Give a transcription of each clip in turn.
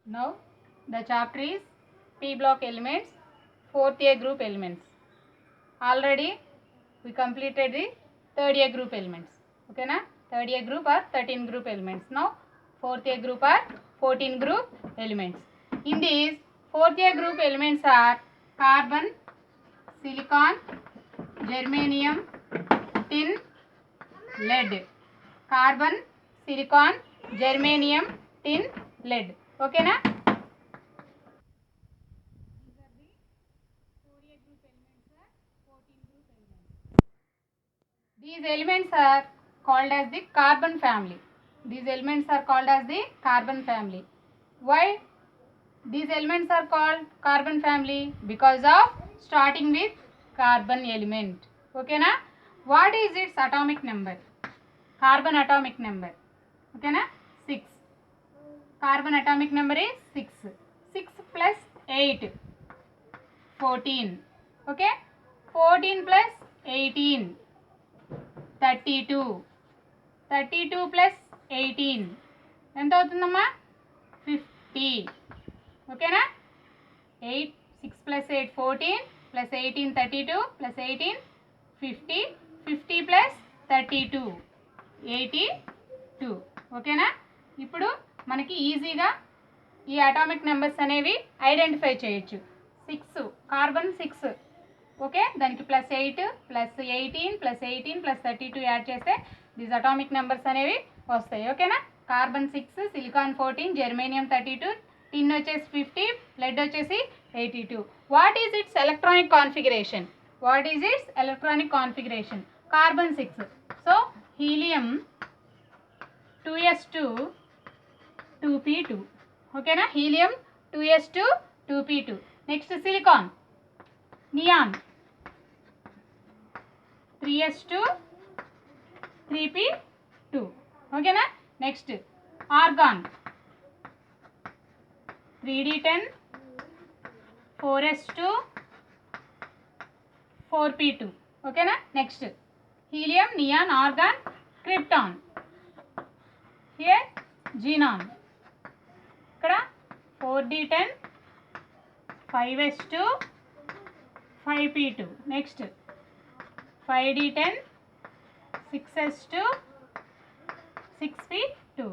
Now the chapter is P block elements, 4th A group elements. Already we completed the 3rd A group elements. Okay na? 3rd A group are 13 group elements. Now 4th A group are 14 group elements. In these 4th A group elements are carbon, silicon, germanium, tin, lead. Carbon, silicon, germanium, tin, lead. Okay na? These elements are called as the carbon family. These elements are called as the carbon family. Why these elements are called carbon family? Because of starting with carbon element. Okay na? What is its atomic number? Carbon atomic number. Okay na? 6. Carbon atomic number is 6. 6 plus 8. 14. Okay? 14 plus 18. 32. 32 plus 18 ఎంత అవుతుందమ్మా 50. ఓకేనా 8 6 plus 8 14 plus 18 32 plus 18 50 50 plus 32 82. ఓకేనా ఇప్పుడు మనకి ఈజీగా ఈ atomic numbers అనేవి identify చేయొచ్చు 6 కార్బన్ 6 ఓకే దానికి plus 8 plus 18 plus 18 plus 32 add చేస్తే దీస్ అటామిక్ నెంబర్స్ అనేవి వస్తాయి ఓకేనా కార్బన్ 6 సిలికాన్ 14 జెర్మేనియం 32 టిన్ వచ్చేసి 50 లెడ్ వచ్చేసి 82 what is it's electronic configuration carbon 6 so helium 2s2 2p2 ఓకేనా helium 2s2 2p2 next silicon neon 3s2 3p2 ఓకేనా next organ 3d10 4s2 4p2 ఓకేనా next helium neon argon krypton here xenon ఇక్కడ 4d10 5s2 5p2 next 5d10 6s2 6p2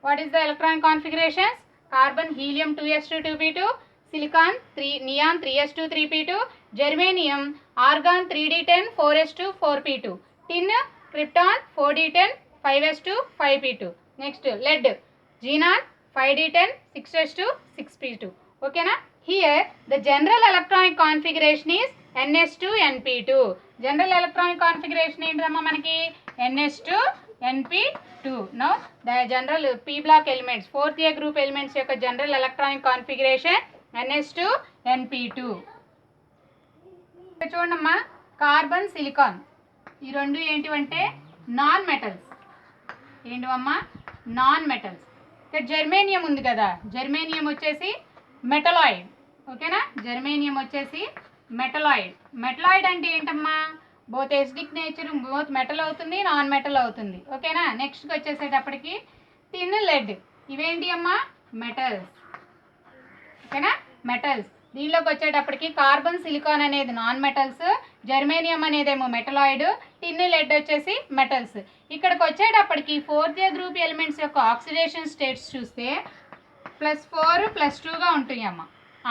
what is the electronic configurations carbon helium 2s2 2p2 silicon 3 neon 3s2 3p2 germanium argon 3d10 4s2 4p2 tin krypton 4d10 5s2 5p2 next lead xenon 5d10 6s2 6p2 okay na here the general electronic configuration is ns2 np2 general electronic configuration ఏంటమ్మా మనకి ns2 np2 now the general p block elements fourth a group elements యొక్క general electronic configuration ns2 np2 చూడమ్మా carbon silicon ఈ రెండు ఏంటివంటే non metals ఏంటివమ్మా non metals ఇక్కడ germanium ఉంది కదా germanium వచ్చేసి మెటలాయిడ్ ఓకేనా జెర్మేనియం వచ్చేసి మెటలాయిడ్ అంటే ఏంటమ్మా both acidic nature both metal అవుతుంది నాన్ మెటల్ అవుతుంది ఓకేనా నెక్స్ట్కి వచ్చేసేటప్పటికి టిన్ లెడ్ ఇవేంటి అమ్మా మెటల్స్ ఓకేనా మెటల్స్ దీనిలోకి వచ్చేటప్పటికి కార్బన్ సిలికాన్ అనేది నాన్ మెటల్స్ జెర్మేనియం అనేదేమో మెటలాయిడ్ టిన్ లెడ్ వచ్చేసి మెటల్స్ ఇక్కడికి వచ్చేటప్పటికి 4th A గ్రూప్ ఎలిమెంట్స్ యొక్క ఆక్సిడేషన్ స్టేట్స్ చూస్తే +4 +2గా ఉంటాయి అమ్మ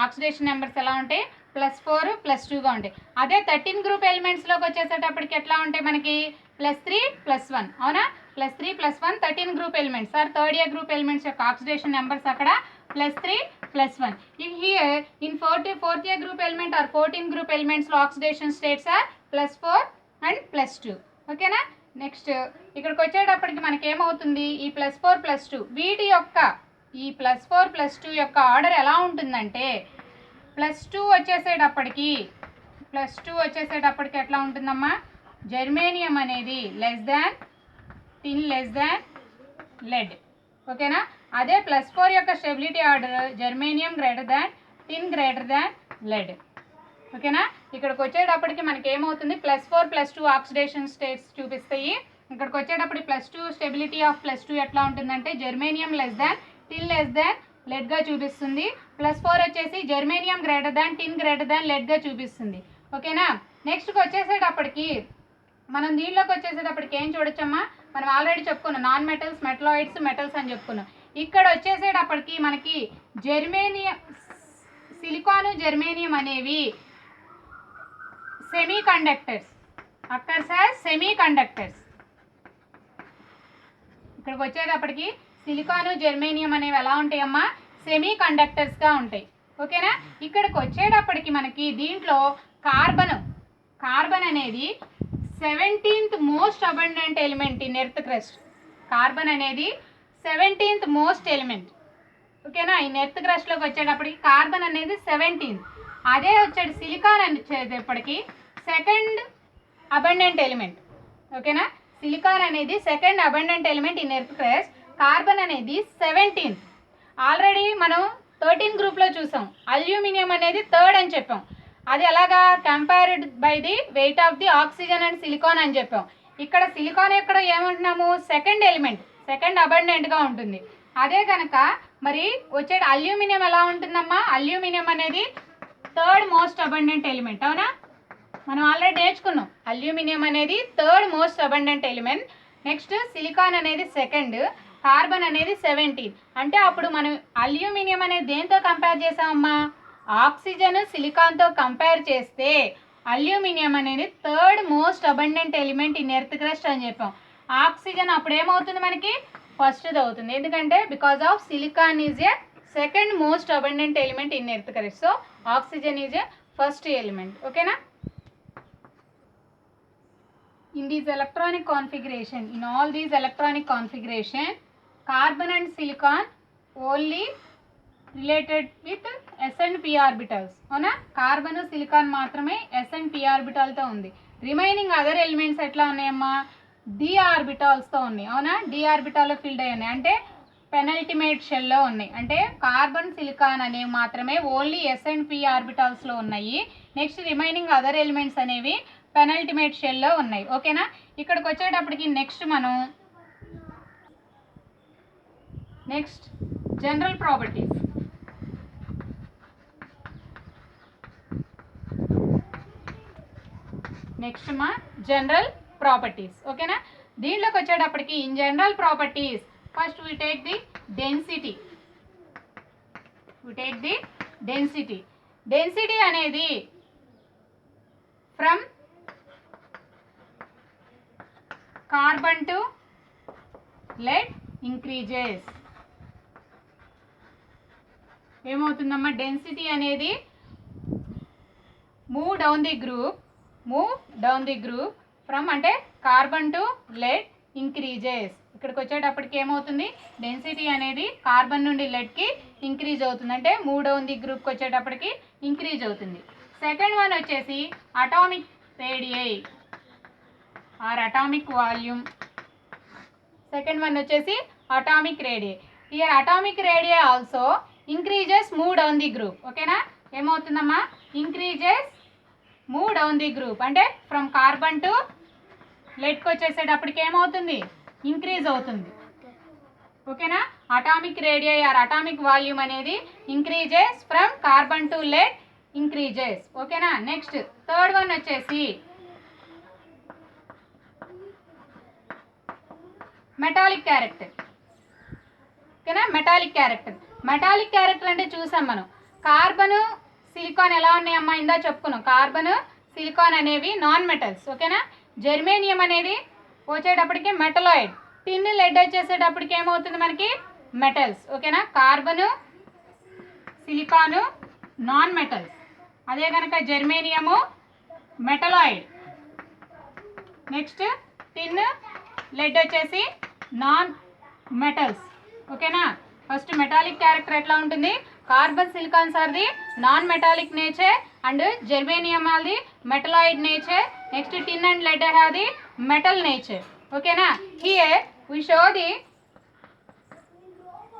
ఆక్సిడేషన్ నెంబర్స్ ఎలా ఉంటాయి +4 +2గా ఉంటాయి అదే 13 గ్రూప్ ఎలిమెంట్స్లోకి వచ్చేసేటప్పటికి ఎట్లా ఉంటాయి మనకి +3 +1 అవునా +3 +1 13 group elements are 3rd A group elements యొక్క ఆక్సిడేషన్ నెంబర్స్ అక్కడ +3 +1 here in 4th A group element are 14 group ఎలిమెంట్స్లో ఆక్సిడేషన్ స్టేట్స్ ఆర్ +4 అండ్ +2 ఓకేనా నెక్స్ట్ ఇక్కడికి వచ్చేటప్పటికి మనకి ఏమవుతుంది ఈ +4 +2 వీటి యొక్క ఈ +4 +2 యొక్క ఆర్డర్ ఎలా ఉంటుందంటే +2 వచ్చేసేటప్పటికి ఎట్లా ఉంటుందమ్మా జెర్మేనియం అనేది టిన్ లెడ్ ఓకేనా అదే +4 యొక్క స్టెబిలిటీ ఆర్డర్ జెర్మేనియం టిన్ లెడ్ ఓకేనా ఇక్కడికి వచ్చేటప్పటికి మనకి ఏమవుతుంది +4 +2 ఆక్సిడేషన్ స్టేట్స్ చూపిస్తాయి ఇక్కడికి వచ్చేటప్పటికి +2 స్టెబిలిటీ ఆఫ్ +2 ఎట్లా ఉంటుందంటే జెర్మేనియం టిన్ లెడ్గా చూపిస్తుంది. +4 వచ్చేసి జర్మేనియం గ్రేటర్ దాన్ టిన్ గ్రేటర్ దాన్ లెడ్గా చూపిస్తుంది. ఓకేనా. నెక్స్ట్కి వచ్చేసేటప్పటికి మనం దీనిలోకి వచ్చేసేటప్పటికి ఏం చూడొచ్చమ్మా, మనం ఆల్రెడీ చెప్పుకున్నాం నాన్ మెటల్స్, మెటలాయిడ్స్, మెటల్స్ అని చెప్పుకున్నాం. ఇక్కడ వచ్చేసేటప్పటికి మనకి జర్మేనియం, సిలికాను, జర్మేనియం అనేవి semi conductors, occurs as semi conductors. ఇక్కడికి వచ్చేటప్పటికి సిలికాను, జర్మేనియం అనేవి ఎలా ఉంటాయమ్మా, సెమీ కండక్టర్స్గా ఉంటాయి. ఓకేనా. ఇక్కడికి వచ్చేటప్పటికి మనకి దీంట్లో కార్బన్ అనేది 17th most abundant element in earth crust. Carbon అనేది 17th మోస్ట్ ఎలిమెంట్. ఓకేనా. ఈ ఎర్త్ క్రస్ట్లోకి వచ్చేటప్పటికి కార్బన్ అనేది 17th. అదే వచ్చేది సిలికాన్ అని వచ్చేటప్పటికి 2nd అబండెంట్ ఎలిమెంట్. ఓకేనా. సిలికాన్ అనేది 2nd abundant element in earth crust. Carbon అనేది 17th. ఆల్రెడీ మనం 13 గ్రూప్లో చూసాం. అల్యూమినియం అనేది 3rd అని చెప్పాం. అది ఎలాగా, compared by the weight of the oxygen and silicon అని చెప్పాం. ఇక్కడ సిలికాన్ ఎక్కడ ఏమంటున్నాము, 2nd ఎలిమెంట్, 2nd అబండెంట్గా ఉంటుంది. అదే కనుక మరి వచ్చే అల్యూమినియం ఎలా ఉంటుందమ్మా, అల్యూమినియం అనేది 3rd మోస్ట్ అబండెంట్ ఎలిమెంట్. అవునా, మనం ఆల్రెడీ నేర్చుకున్నాం. అల్యూమినియం అనేది 3rd most abundant element. Next silicon అనేది 2nd, కార్బన్ అనేది 17. అంటే అప్పుడు మనం అల్యూమినియం అనేది దేంతో కంపేర్ చేసామమ్మా, ఆక్సిజన్ సిలికాన్తో కంపేర్ చేస్తే అల్యూమినియం అనేది 3rd most abundant element in earth crust అని చెప్పాం. ఆక్సిజన్ అప్పుడు ఏమవుతుంది మనకి, ఫస్ట్ది అవుతుంది. ఎందుకంటే because of silicon is a 2nd most abundant element in earth crust. So oxygen is a first element. ఓకేనా. In these electronic configuration, in all these electronic configuration, carbon and silicon only related with s and p orbitals. అవునా, carbon silicon మాత్రమే s and p ఆర్బిటాల్తో ఉంది. Remaining other elements ఎట్లా ఉన్నాయమ్మా, d ఆర్బిటాల్స్తో ఉన్నాయి. అవునా, d ఆర్బిటాల్లో field అయ్యి ఉన్నాయి. అంటే పెనల్టిమేట్ షెల్లో ఉన్నాయి. అంటే కార్బన్ సిలికాన్ అనేవి మాత్రమే ఓన్లీ s and p ఆర్బిటాల్స్లో ఉన్నాయి. నెక్స్ట్ రిమైనింగ్ అదర్ ఎలిమెంట్స్ అనేవి పెనల్టిమేట్ షెల్లో ఉన్నాయి. ఓకేనా. ఇక్కడికి వచ్చేటప్పటికి నెక్స్ట్ జనరల్ ప్రాపర్టీస్. నెక్స్ట్ మా జనరల్ ప్రాపర్టీస్. ఓకేనా. దీంట్లోకి వచ్చేటప్పటికి in general properties first we take the density. Density అనేది from carbon to lead increases. ఏమవుతుందమ్మా, డెన్సిటీ అనేది move down the group from అంటే కార్బన్ టు లెడ్ ఇంక్రీజెస్. ఇక్కడికి వచ్చేటప్పటికి ఏమవుతుంది, డెన్సిటీ అనేది కార్బన్ నుండి లెడ్కి ఇంక్రీజ్ అవుతుంది. అంటే మూవ్ డౌన్ ది గ్రూప్కి వచ్చేటప్పటికి ఇంక్రీజ్ అవుతుంది. సెకండ్ వన్ వచ్చేసి atomic radii or atomic volume. Second one వచ్చేసి atomic radii. Here atomic radii also increases move down the group. ఓకేనా. ఏమవుతుందమ్మా, increases move down the group. అంటే ఫ్రమ్ కార్బన్ టు లెడ్కి వచ్చేసేటప్పటికి ఏమవుతుంది, ఇంక్రీజ్ అవుతుంది. ఓకేనా. Atomic radii or atomic volume అనేది increases from carbon to lead increases. ఓకేనా. నెక్స్ట్ థర్డ్ వన్ వచ్చేసి మెటాలిక్ క్యారెక్టర్. ఓకేనా. మెటాలిక్ క్యారెక్టర్ అంటే చూసాం మనం. కార్బన్ సిలికాన్ ఎలా ఉన్నాయమ్మా, ఇందా చెప్పుకున్నాం. కార్బన్ సిలికాన్ అనేవి నాన్ మెటల్స్. ఓకేనా. జర్మేనియం అనేది వచ్చేటప్పటికి మెటలాయిడ్. టిన్ లెడ్ వచ్చేసేటప్పటికి ఏమవుతుంది మనకి, మెటల్స్. ఓకేనా. Carbon silicon non metals. అదే కనుక germanium metalloid. Next tin lead వచ్చేసి నాన్ మెటల్స్. ఓకేనా. ఫస్ట్ మెటాలిక్ క్యారెక్టర్ ఎట్లా ఉంటుంది, carbon silicons are the non metallic nature and germanium are the metalloid nature. Next tin and lead have the metal nature. ఓకేనా. Here we show the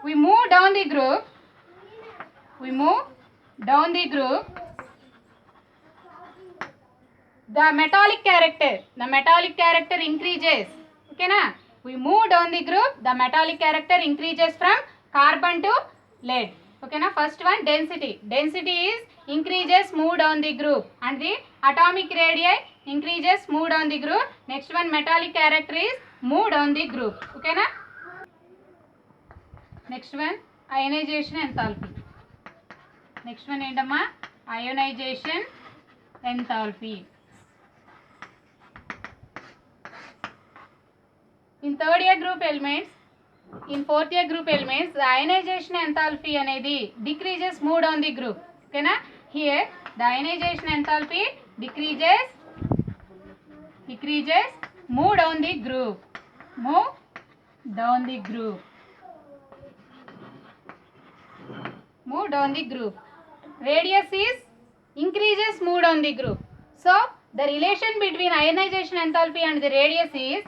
we move down the group the metallic character increases. Okay na, we move down the group, the metallic character increases from carbon to lead. Okay na. First one density. Density is increases move down the group, and the atomic radii increases move down the group. Next one metallic character is move down the group. Okay na. Next one ionization enthalpy. Next one ఏంటమ్మా ionization enthalpy. In third year group elements, in fourth year group elements, the ionization enthalpy అనేది decreases move down the group. Okay na. Here the ionization enthalpy decreases move down the group. Move down the group. Move down the group. Radius is increases move down the group. So the relation between ionization enthalpy and the radius is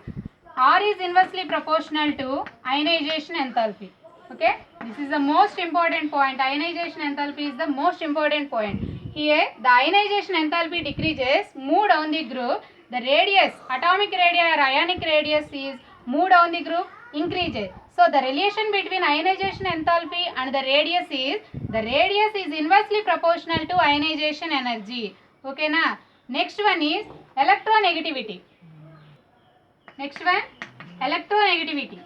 R is inversely proportional to ionization enthalpy. Okay, this is the most important point. Ionization enthalpy is the most important point. Here the ionization enthalpy decreases move down the group. The radius, atomic radii or ionic radius is move down the group increases. So the relation between ionization enthalpy and the radius is inversely proportional to ionization energy. Okay na. Next one is electronegativity. Next one electronegativity.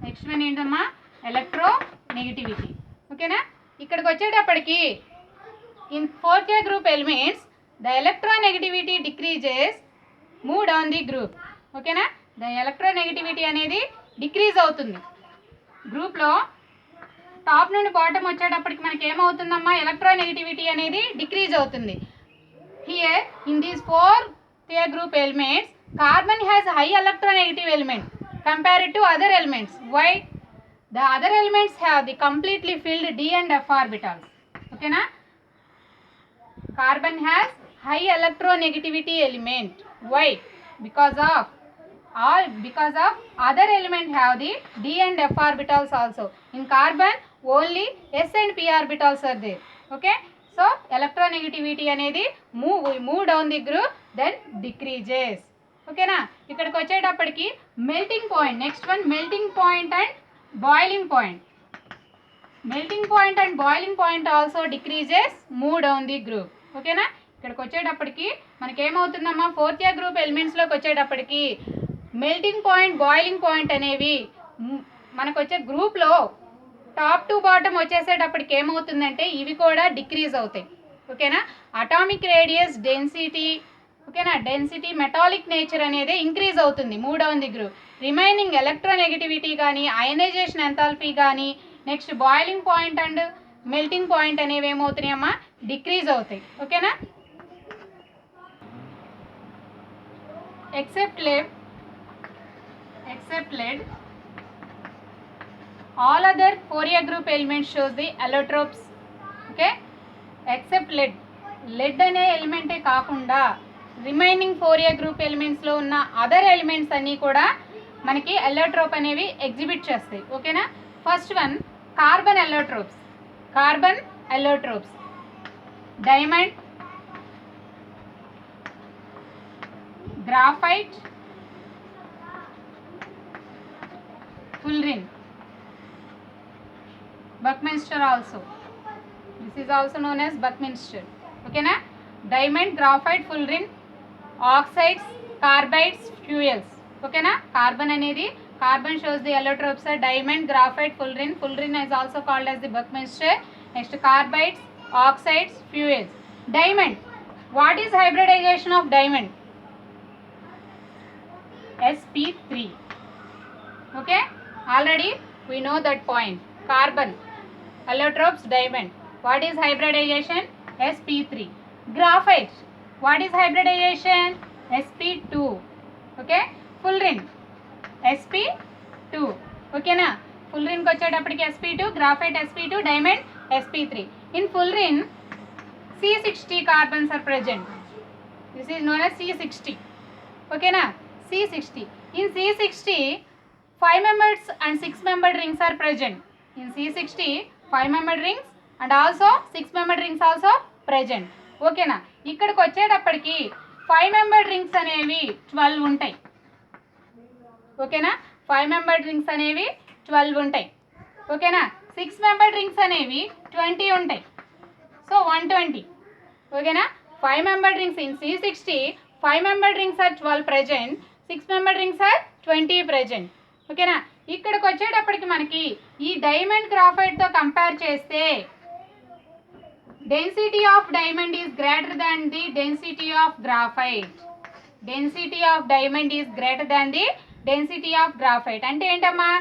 Next one ఏంటమ్మా electronegativity. ఓకేనా. ఇక్కడికి వచ్చేటప్పటికి in fourth year group elements the electronegativity decreases move down the group. ఓకేనా. the electronegativity అనేది decrease అవుతుంది గ్రూప్లో. Top నుండి bottom వచ్చేటప్పటికి మనకి ఏమవుతుందమ్మా ఎలక్ట్రోనెగటివిటీ అనేది డిక్రీజ్ అవుతుంది. Here in these fourth year group elements, carbon has high electronegative element compared to other elements. Why? The other elements have the completely filled d and f orbitals. Okay na. Carbon has high electronegativity element. Why? Because of other element have the d and f orbitals also. In carbon only s and p orbitals are there. Okay. So electronegativity అనేది move down the group then decreases. ఓకేనా. ఇక్కడికి వచ్చేటప్పటికి melting point. Next one melting point and boiling point. Melting point and boiling point also decreases move down the group. ఓకేనా. ఇక్కడికి వచ్చేటప్పటికి మనకి ఏమవుతుందమ్మా fourth year group ఎలిమెంట్స్లోకి వచ్చేటప్పటికి మెల్టింగ్ పాయింట్ బాయిలింగ్ పాయింట్ అనేవి మనకు వచ్చే గ్రూప్లో టాప్ టు బాటమ్ వచ్చేసేటప్పటికి ఏమవుతుందంటే ఇవి కూడా డిక్రీజ్ అవుతాయి. ఓకేనా. అటామిక్ రేడియస్ డెన్సిటీ ఓకేనా డెన్సిటీ మెటాలిక్ నేచర్ అనేది ఇంక్రీజ్ అవుతుంది move down the group. Remaining electronegativity కానీ అయనైజేషన్ ఎంథాల్పీ కానీ next boiling point and melting point అనేవి ఏమవుతున్నాయమ్మా డిక్రీజ్ అవుతాయి. ఓకేనా. Except lead all other four year group elements shows the allotropes. Okay, except lead అనే ఎలిమెంటే కాకుండా remaining four year group ఎలిమెంట్స్లో ఉన్న other elements అన్నీ కూడా మనకి అల్లోట్రోప్ అనేవి ఎగ్జిబిట్ చేస్తాయి. ఓకేనా. First one carbon allotropes. Diamond, graphite, fullerene, Buckminster also. This is also known as Buckminster. Okay na. Diamond, graphite, fullerene, oxides, carbides, fuels. Okay na. Carbon అనేది carbon shows the allotropes are diamond, graphite, fullerene. Fullerene is also called as the Buckminster. Next carbides, oxides, fuels. Diamond. What is hybridization of diamond? sp3. Okay. Already we know that point. Carbon allotropes diamond. What is hybridization? sp3. Graphite. What is hybridization? sp2. Okay. Fullerene sp2. Okay na. Fullerene ko వచ్చేటప్పటికి sp2, graphite sp2, diamond sp3. In fullerene C60 carbons are present. This is known as C60. Okay na. C60. In C60 5 members and 6 membered rings are present. In C60 5 membered rings and also 6 membered rings also present. Okay na. ఇక్కడికి వచ్చేటప్పటికి 5 membered rings అనేవి 12 ఉంటాయి. ఓకేనా. 5 membered rings అనేవి 12 ఉంటాయి. ఓకేనా, 6 membered rings అనేవి 20 ఉంటాయి. సో 120. ఓకేనా, 5 membered rings in C60, 5 membered rings are 12 present, 6 membered rings are 20 present. ఓకేనా, ఇక్కడికి వచ్చేటప్పటికి మనకి ఈ డైమండ్ గ్రాఫైట్తో కంపేర్ చేస్తే density of diamond is greater than the density of graphite. Density of diamond is greater than the density of graphite. అంటే ఏంటమ్మా,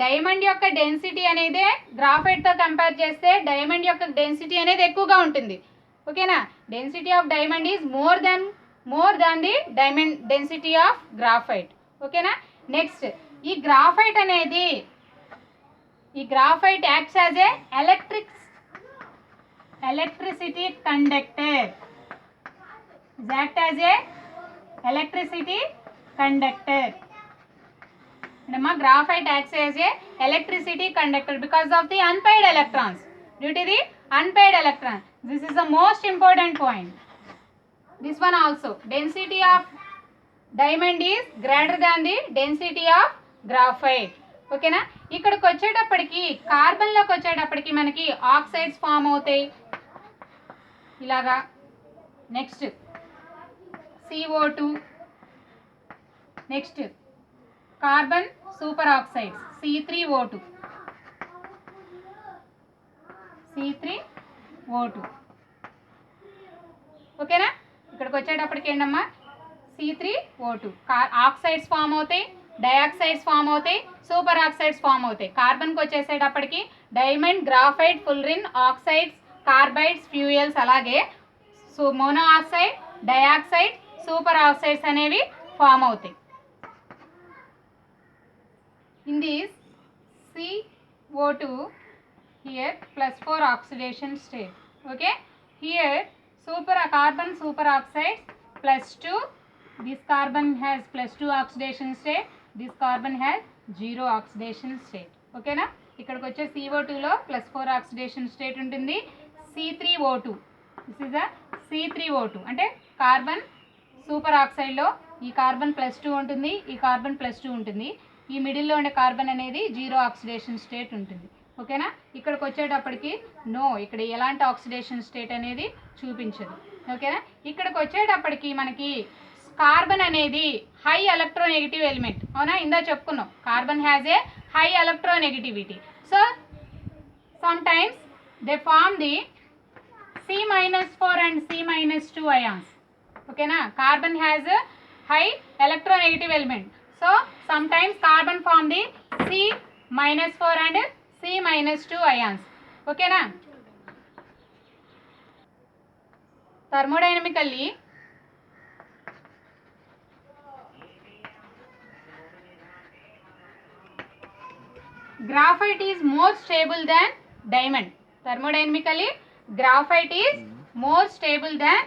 diamond యొక్క డెన్సిటీ అనేది గ్రాఫైట్తో కంపేర్ చేస్తే డైమండ్ యొక్క డెన్సిటీ అనేది ఎక్కువగా ఉంటుంది. ఓకేనా, density of diamond is more than the diamond density of graphite. ఓకేనా, నెక్స్ట్ ఈ graphite acts as a electricity conductor. Act as a electricity conductor. Graphite acts as a electricity conductor because of the unpaired electrons. Due to the unpaired electron. This is the most important point. This one also. Density of diamond is greater than the density of graphite. ఓకేనా, ఇక్కడికి వచ్చేటప్పటికి కార్బన్లోకి వచ్చేటప్పటికి మనకి oxides form అవుతాయి ఇలాగా. Next CO2, next carbon super oxides C3O2. ఓకేనా, ఇక్కడికి వచ్చేటప్పటికి ఏంటమ్మా C3O2 ఆక్సైడ్స్ ఫామ్ అవుతాయి, డయాక్సైడ్స్ ఫామ్ అవుతాయి, సూపర్ ఆక్సైడ్స్ ఫామ్ అవుతాయి. కార్బన్కి వచ్చేసేటప్పటికి diamond, graphite, fullerene, oxides, carbides, fuels, అలాగే mono oxide, dioxide, super oxides అనేవి ఫామ్ అవుతాయి. In this CO2 here +4 oxidation state. Okay, here carbon superoxides +2. This carbon has +2 oxidation state, this carbon has 0 oxidation state. Okay na, ఇక్కడికి వచ్చే CO2 లో +4 oxidation state ఉంటుంది. C3O2, this is a C3O2 అంటే carbon super ఆక్సైడ్లో ఈ carbon +2 ఉంటుంది, ఈ carbon +2 ఉంటుంది. ఈ మిడిల్లో ఉండే కార్బన్ అనేది 0 ఆక్సిడేషన్ స్టేట్ ఉంటుంది. ఓకేనా, ఇక్కడికి వచ్చేటప్పటికి ఇక్కడ ఎలాంటి ఆక్సిడేషన్ స్టేట్ అనేది చూపించదు. ఓకేనా, ఇక్కడికి వచ్చేటప్పటికి మనకి కార్బన్ అనేది హై ఎలక్ట్రోనెగటివ్ ఎలిమెంట్. అవునా, ఇందా చెప్పుకున్నాం carbon has a high electronegativity. So sometimes they form the C-4 and C-2 ions. ఓకేనా, carbon has high electronegative element. So sometimes carbon form the C-4 and C-2 ions. ఓకేనా, thermodynamically graphite is more stable than diamond. Thermodynamically graphite is more stable than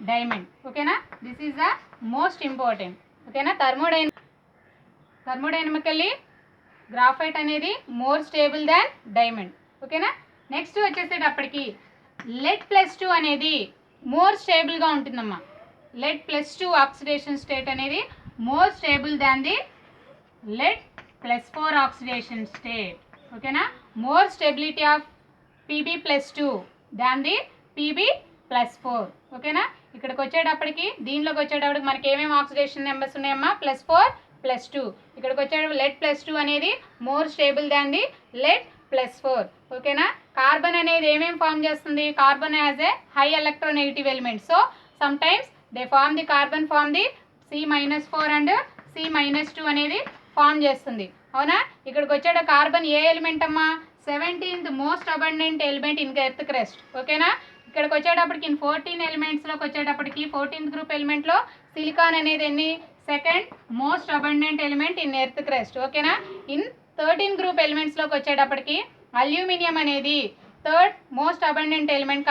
diamond. ఓకేనా, this is the most important. ఓకేనా, thermodynamically graphite అనేది more stable than diamond. ఓకేనా, next వచ్చేసేటప్పటికి lead +2 అనేది more స్టేబుల్గా ఉంటుందమ్మా. lead +2 oxidation state అనేది more stable than the lead +4 oxidation state. ఓకేనా, more stability of Pb+2 than the Pb+4. ఓకేనా, ఇక్కడికి వచ్చేటప్పటికి దీనిలోకి వచ్చేటప్పటికి మనకి ఏమేమి ఆక్సిడేషన్ నెంబర్స్ ఉన్నాయమ్మా, +4+2. ఇక్కడికి వచ్చేటప్పుడు lead +2 అనేది more stable than the lead +4. ఓకేనా, కార్బన్ అనేది ఏమేమి ఫామ్ చేస్తుంది, carbon has a high electronegative element. So sometimes they form the carbon form the C-4 and C-2 అనేది ఫామ్ చేస్తుంది. అవునా, ఇక్కడికి వచ్చేట కార్బన్ ఏ ఎలిమెంట్ అమ్మా, 17th most abundant element in earth crust. ఓకేనా, ఇక్కడికి వచ్చేటప్పటికి 14 ఎలిమెంట్స్లోకి వచ్చేటప్పటికి 14th గ్రూప్ ఎలిమెంట్లో సిలికాన్ అనేది ఎన్ని, 2nd most abundant element in earth crust. ఓకేనా, ఇన్ 13 గ్రూప్ ఎలిమెంట్స్లోకి వచ్చేటప్పటికి అల్యూమినియం అనేది 3rd most abundant element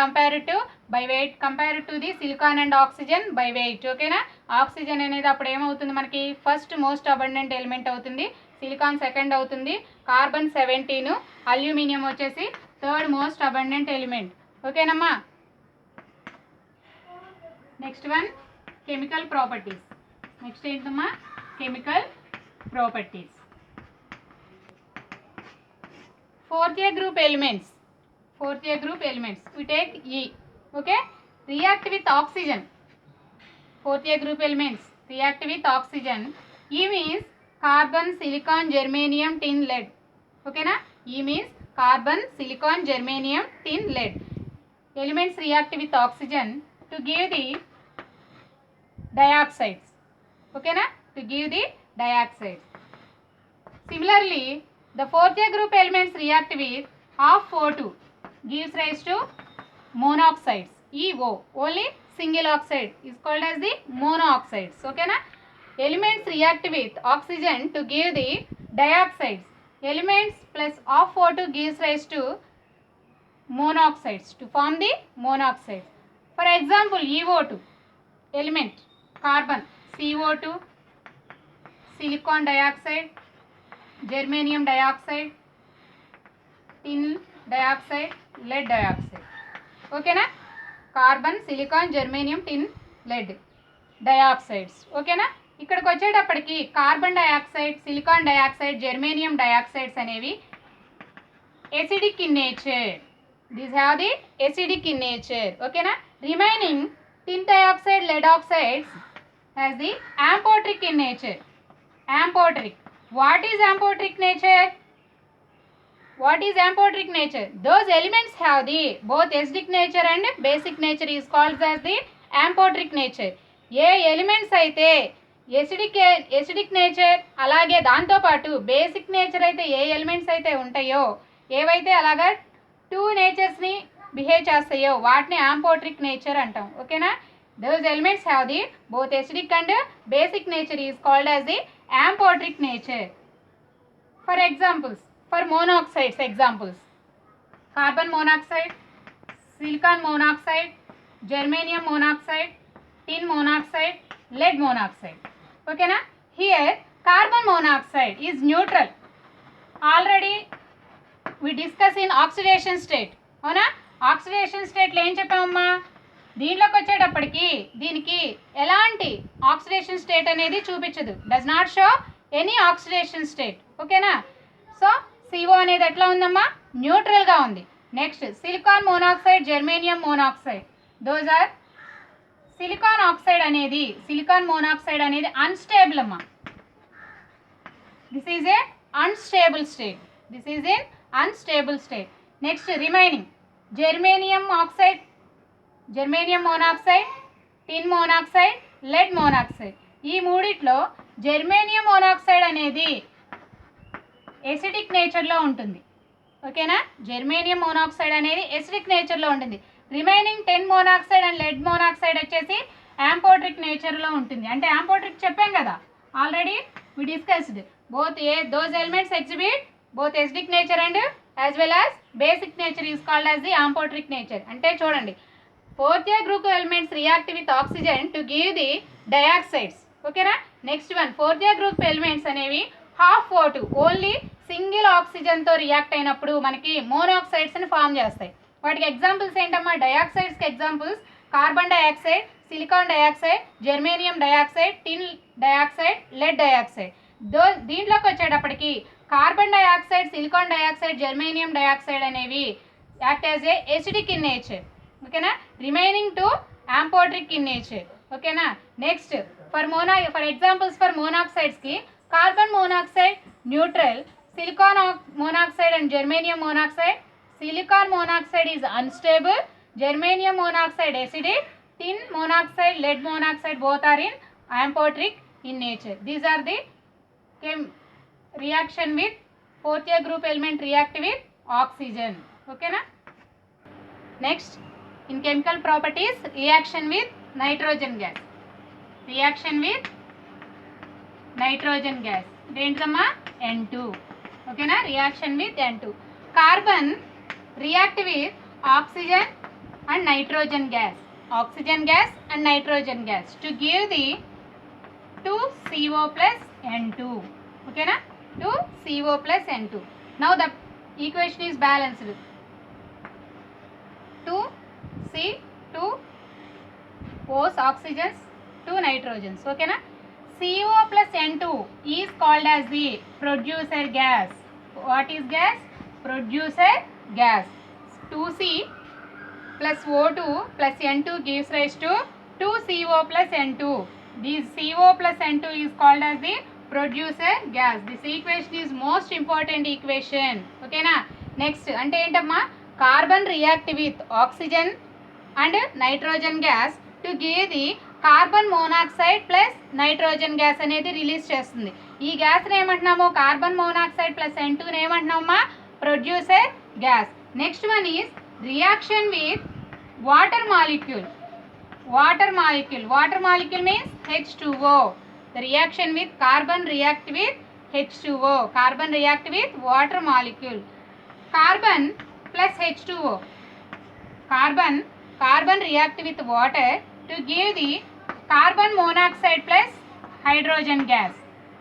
compared to the silicon and oxygen by weight. ఓకేనా, ఆక్సిజన్ అనేది అప్పుడు ఏమవుతుంది మనకి, ఫస్ట్ మోస్ట్ అబండెంట్ ఎలిమెంట్ అవుతుంది, సిలికాన్ 2nd అవుతుంది, కార్బన్ 17, అల్యూమినియం వచ్చేసి 3rd మోస్ట్ అబండెంట్ ఎలిమెంట్. ఓకేనమ్మా, next one chemical properties. Next ఏంటమ్మా, chemical properties. fourth A group elements. Fourth A group elements. We take E. Okay. React with oxygen. Fourth A group elements react with oxygen. E means carbon, silicon, germanium, tin, lead. Okay na? E means carbon, silicon, germanium, tin, lead. Elements react with oxygen to give the dioxides. Okay na? To give the dioxides. Similarly, the fourth A group elements react with half O2 gives rise to monoxides. EO, only single oxide is called as the monoxides. Okay na? Elements react with oxygen to give the dioxides. Elements plus half O2 gives rise to monoxides, to form the monoxides. For example, EO2 element, carbon, CO2, silicon dioxide, germanium dioxide, tin dioxide, lead dioxide. Okay na? Carbon, silicon, germanium, tin, lead dioxides. Okay na? ఇక్కడికి వచ్చేటప్పటికి carbon dioxide, silicon dioxide, germanium dioxides అనేవి acidic in nature. These have the acidic in nature. Okay na? Remaining tin dioxide, lead oxides has the amphoteric in nature. Amphoteric. What is amphoteric nature? What is amphoteric nature? Those elements have the both acidic nature and basic nature is called as the amphoteric nature. A elements అయితే acidic nature అలాగే దాంతోపాటు basic nature అయితే ఏ elements అయితే ఉంటాయో ఏవైతే అలాగా two నేచర్స్ని behave చేస్తాయో వాటిని యాంపోట్రిక్ నేచర్ అంటాం. ఓకేనా? Those elements have the both acidic and basic nature is called as the amphoteric nature. For examples, for monoxides examples, carbon monoxide, silicon monoxide, germanium monoxide, tin monoxide, lead monoxide. Okay na? Here carbon monoxide is neutral. Already we discuss in oxidation state. అవునా? Oxidation స్టేట్లో ఏం చెప్పామమ్మా? దీంట్లోకి వచ్చేటప్పటికి దీనికి ఎలాంటి oxidation state అనేది చూపించదు. Does not show any oxidation state. ఓకేనా? సో CO అనేది ఎట్లా ఉందమ్మా? న్యూట్రల్గా ఉంది. Next silicon monoxide, germanium monoxide, those are silicon oxide అనేది, సిలికాన్ మోనాక్సైడ్ అనేది అన్స్టేబుల్ అమ్మా. This is a unstable state. This is a unstable state. Next remaining germanium oxide, germanium monoxide, tin monoxide, lead monoxide. ఈ మూడిట్లో germanium monoxide అనేది acidic నేచర్లో ఉంటుంది. ఓకేనా? Germanium monoxide అనేది ఎసిడిక్ నేచర్లో ఉంటుంది. Remaining 10 monoxide and lead monoxide వచ్చేసి యాంపోట్రిక్ నేచర్లో ఉంటుంది. అంటే యాంపోట్రిక్ చెప్పాం కదా already, we discussed both those elements exhibit both acidic nature and as well as basic nature is called as the amphoteric nature. అంటే చూడండి, fourth A group elements react with oxygen to give the dioxides. ఓకేనా? Next one, fourth A group elements అనేవి half O2 only single ఆక్సిజన్తో రియాక్ట్ అయినప్పుడు మనకి మోనాక్సైడ్స్ని form చేస్తాయి. వాటికి ఎగ్జాంపుల్స్ ఏంటమ్మా? డయాక్సైడ్స్కి examples carbon dioxide, silicon dioxide, germanium dioxide, tin dioxide, lead dioxide. దీంట్లోకి వచ్చేటప్పటికి carbon dioxide, silicon dioxide, germanium dioxide అనేవి act as a acidic in nature. ఓకేనా? Remaining two amphoteric in nature. ఓకేనా? నెక్స్ట్ ఫర్ ఎగ్జాంపుల్స్ ఫర్ మోనాక్సైడ్స్కి carbon monoxide neutral, silicon monoxide and germanium monoxide. Silicon monoxide is unstable, germanium monoxide acidic, tin monoxide, lead monoxide both are in amphoteric in nature. These are the reaction with fourth A group element react with oxygen. Okay na? Next, in chemical properties, reaction with nitrogen gas. Reaction with nitrogen gas. Dentama N2. Okay na? Reaction with N2. Carbon react with oxygen and nitrogen gas. Oxygen gas and nitrogen gas to give the 2CO plus N2. Okay na? 2CO plus N2. Now the equation is balanced. 2C2 O's oxygens, 2 nitrogens. Okay na? CO plus N2 is called as the producer gas. What is gas? producer gas. 2C plus O2 plus N2 gives rise to 2CO plus N2. This CO plus N2 is called as the producer gas. This equation is most important equation. Okay na? Next ante entama, carbon react with oxygen and nitrogen gas to give the carbon monoxide plus nitrogen gas అనేది release చేస్తుంది. ఈ గ్యాస్ని ఏమంటున్నాము? Carbon monoxide plus N2 ఏమంటున్నామమ్మా? Producer gas. Next one is reaction with water molecule. Water molecule means H2O. The reaction with carbon react with H2O. Carbon react with water molecule. Carbon plus H2O. Carbon react with water to give the carbon monoxide plus hydrogen gas.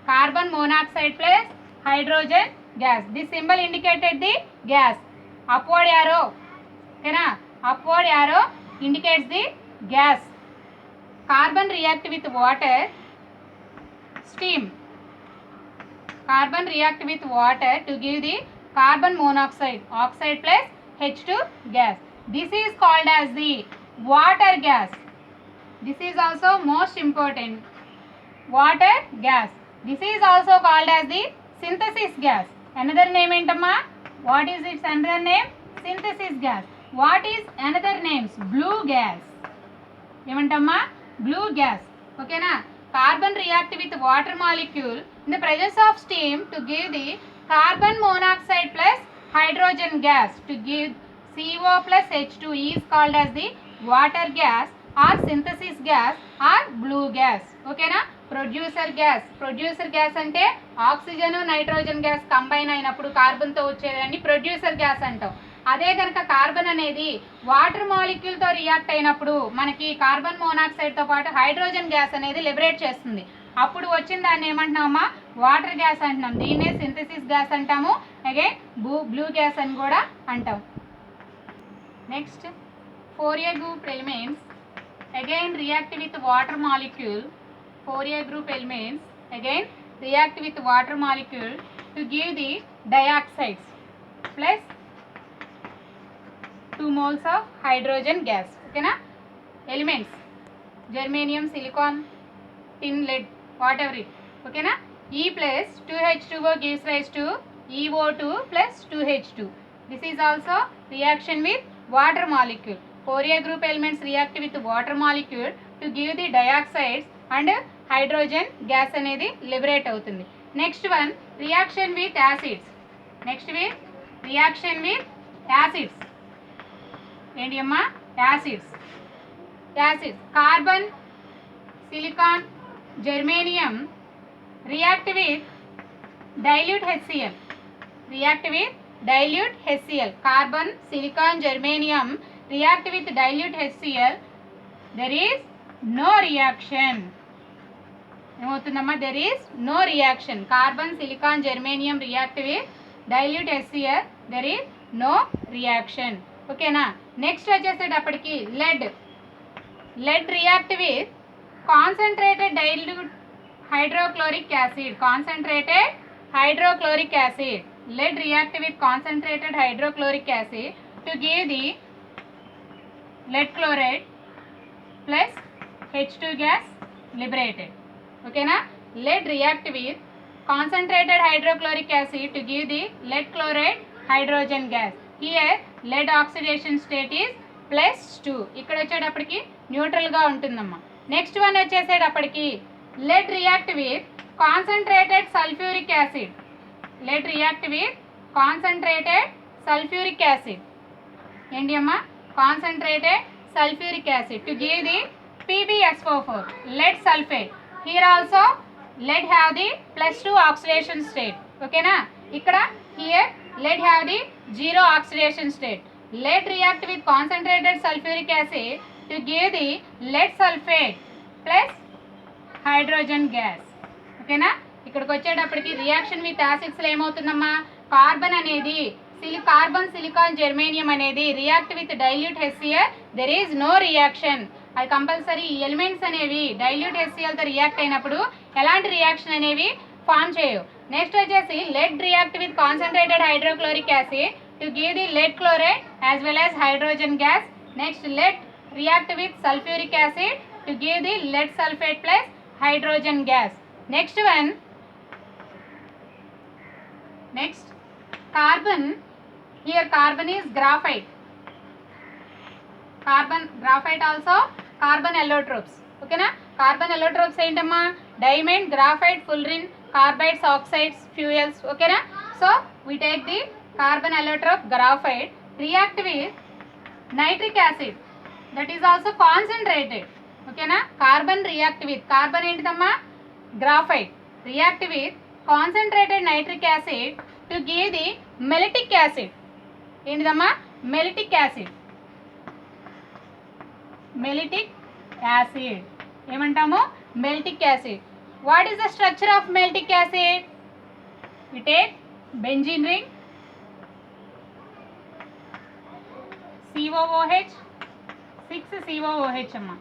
Carbon monoxide plus hydrogen gas. This symbol indicated the gas. Upward arrow, okay na? Upward arrow indicates the gas. Carbon react with water, steam. Carbon react with water to give the carbon monoxide, oxide plus H2 gas. This is called as the water gas. This is also most important. Water gas. This is also called as the synthesis gas. Another name entamma? What is its another name? Synthesis gas. What is another names? Blue gas. Emantamma? Blue gas. Okay na? Carbon react with water molecule in the presence of steam to give the carbon monoxide plus hydrogen gas to give CO plus H2 is called as the water gas or synthesis gas or blue gas. Okay na? Producer gas ante oxygen nitrogen gas combine అయినప్పుడు carbon తో వచ్చేదాన్ని producer gas అంటాం. అదే కనుక carbon అనేది water molecule తో react అయినప్పుడు మనకి కార్బన్ మోనాక్సైడ్ తో పాటు హైడ్రోజన్ గ్యాస్ అనేది లిబరేట్ చేస్తుంది. అప్పుడు వచ్చిన దాన్ని ఏమంటున్నామా? వాటర్ గ్యాస్ అంటున్నాం. దీన్నే సింథసిస్ గ్యాస్ అంటాము. అగైన్ బ్లూ గ్యాస్ అని కూడా అంటాం. Next 4A group elements again react with water molecule. 4A group elements again react with water molecule to give the dioxides plus 2 moles of hydrogen gas. Okay na? Elements germanium, silicon, tin, lead, whatever it. Okay na? E plus 2H2O gives rise to EO2 plus 2H2. This is also reaction with water molecule. 4A group elements react with water molecule to give the dioxides and hydrogen gas అనేది liberate అవుతుంది. Next one, reaction with acids. ఏంటి అమ్మా? Acids. Carbon, silicon, germanium react with dilute HCl. Carbon, silicon, germanium react with dilute HCl. There is no reaction. ఏమవుతుందమ్మా? There is no reaction. Carbon, silicon, germanium react with dilute HCl. There is no reaction. Okay na? Next వచ్చేసేటప్పటికి lead react with concentrated dilute hydrochloric acid. Lead react with concentrated hydrochloric acid to give the lead chloride plus H2 gas liberated. Okay na? Lead react with concentrated hydrochloric acid to give the lead chloride hydrogen gas. Here lead oxidation state is +2. ఇక్కడ వచ్చేటప్పటికి neutral గా ఉంటుందమ్మా. Next one వచ్చేసేటప్పటికి lead react with concentrated sulfuric acid. ఏంటి అమ్మా? concentrated sulfuric acid to give the PbSO4, lead sulfate. Here also lead have the +2 oxidation state. Okay na? ikkada here lead have the 0 oxidation state. Lead react with concentrated sulfuric acid to give the lead sulfate plus hydrogen gas. Okay na? ఇక్కడికి వచ్చేటప్పటికి reaction with acids లో ఏమవుతుందమ్మా? Carbon అనేది carbon, silicon, germanium అనేది react with dilute HCl. There is no reaction. అది compulsory ఈ elements అనేవి dilute HCl తో రియాక్ట్ అయినప్పుడు ఎలాంటి రియాక్షన్ అనేవి ఫామ్ చేయవు. నెక్స్ట్ వచ్చేసి lead react with concentrated hydrochloric acid to give the lead chloride as well as hydrogen gas. Next, lead react with sulfuric acid to give the lead sulfate plus hydrogen gas. Next one, next carbon. Here carbon is graphite. Carbon graphite also carbon allotropes. Okay na? Carbon allotropes ఏంటమ్మా? Diamond, graphite, fullerene, carbides, oxides, fuels. Okay na? So we take the carbon allotrope graphite, react with nitric acid, that is also concentrated. Okay na? Carbon react with, carbon ఏంటిదమ్మా? Graphite, react with concentrated nitric acid to give the meltic acid. ఏంటిదమ్మా? Meltic acid. Meltic acid ఏమంటాము? Meltic acid. What is the structure of meltic acid? We take benzene ring, COOH, 6 COOH amma.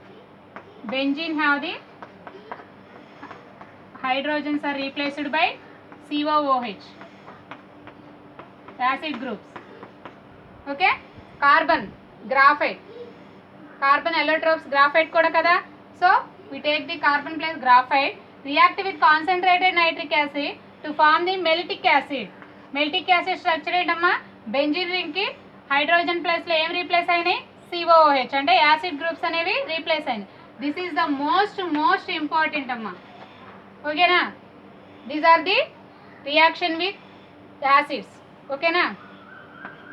Benzene have the hydrogens are replaced by COOH, acid groups. Okay, carbon graphite, carbon allotropes graphite kuda kada. So we take the carbon plus graphite, react with concentrated nitric acid to form the meltic acid. Meltic acid structure ఏంటమ్మా? Benzene ring కి hydrogen plus లో ఏం replace అయినాయి? COOH అంటే acid groups అనేవి replace అయినాయి. This is the most important అమ్మా. ఓకేనా? These are the reaction with acids. ఓకేనా?